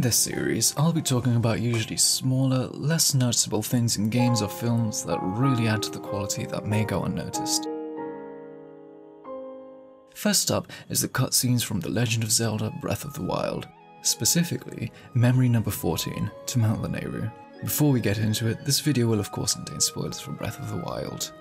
this series, I'll be talking about usually smaller, less noticeable things in games or films that really add to the quality that may go unnoticed. First up is the cutscenes from The Legend of Zelda Breath of the Wild, specifically Memory Number 14 to Mount Lanayru. Before we get into it, this video will of course contain spoilers for Breath of the Wild.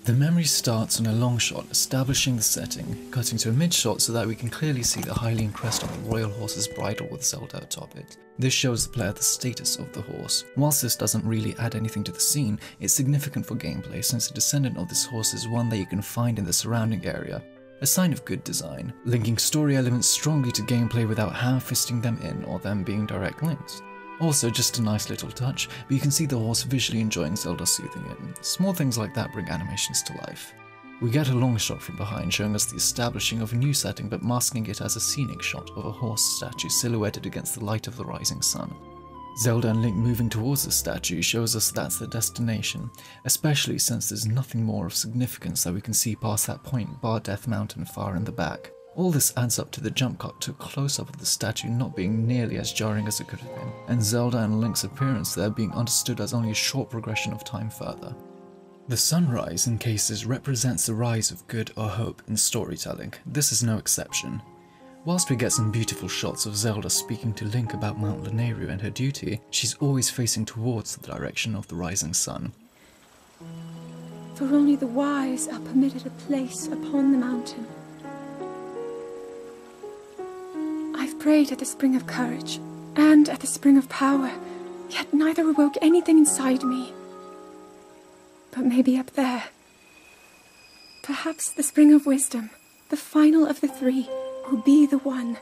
The memory starts on a long shot establishing the setting, cutting to a mid shot so that we can clearly see the Hylian crest on the royal horse's bridle with Zelda atop it. This shows the player the status of the horse. Whilst this doesn't really add anything to the scene, it's significant for gameplay since a descendant of this horse is one that you can find in the surrounding area. A sign of good design, linking story elements strongly to gameplay without ham-fisting them in or them being direct links. Also, just a nice little touch, but you can see the horse visually enjoying Zelda soothing it. Small things like that bring animations to life. We get a long shot from behind showing us the establishing of a new setting but masking it as a scenic shot of a horse statue silhouetted against the light of the rising sun. Zelda and Link moving towards the statue shows us that's the destination, especially since there's nothing more of significance that we can see past that point bar Death Mountain far in the back. All this adds up to the jump cut to a close-up of the statue not being nearly as jarring as it could have been, and Zelda and Link's appearance there being understood as only a short progression of time further. The sunrise in cases represents the rise of good or hope in storytelling. This is no exception. Whilst we get some beautiful shots of Zelda speaking to Link about Mount Lanayru and her duty, she's always facing towards the direction of the rising sun. For only the wise are permitted a place upon the mountain. I've prayed at the spring of courage, and at the spring of power, yet neither awoke anything inside me. But maybe up there. Perhaps the spring of wisdom, the final of the three, will be the one.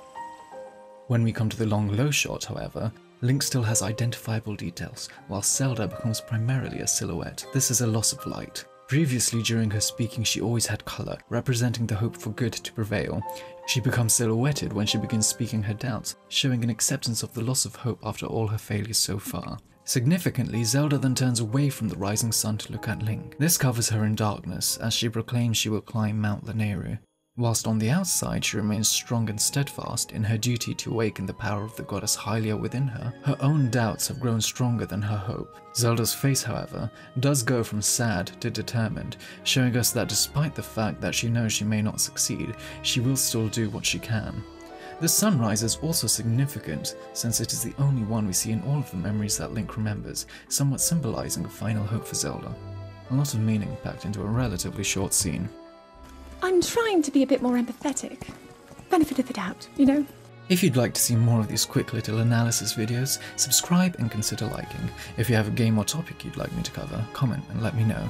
When we come to the long low shot, however, Link still has identifiable details, while Zelda becomes primarily a silhouette. This is a loss of light. Previously, during her speaking, she always had colour, representing the hope for good to prevail. She becomes silhouetted when she begins speaking her doubts, showing an acceptance of the loss of hope after all her failures so far. Significantly, Zelda then turns away from the rising sun to look at Link. This covers her in darkness, as she proclaims she will climb Mount Lanayru. Whilst on the outside she remains strong and steadfast in her duty to awaken the power of the goddess Hylia within her, her own doubts have grown stronger than her hope. Zelda's face, however, does go from sad to determined, showing us that despite the fact that she knows she may not succeed, she will still do what she can. The sunrise is also significant, since it is the only one we see in all of the memories that Link remembers, somewhat symbolizing a final hope for Zelda. A lot of meaning packed into a relatively short scene. I'm trying to be a bit more empathetic. Benefit of the doubt, you know? If you'd like to see more of these quick little analysis videos, subscribe and consider liking. If you have a game or topic you'd like me to cover, comment and let me know.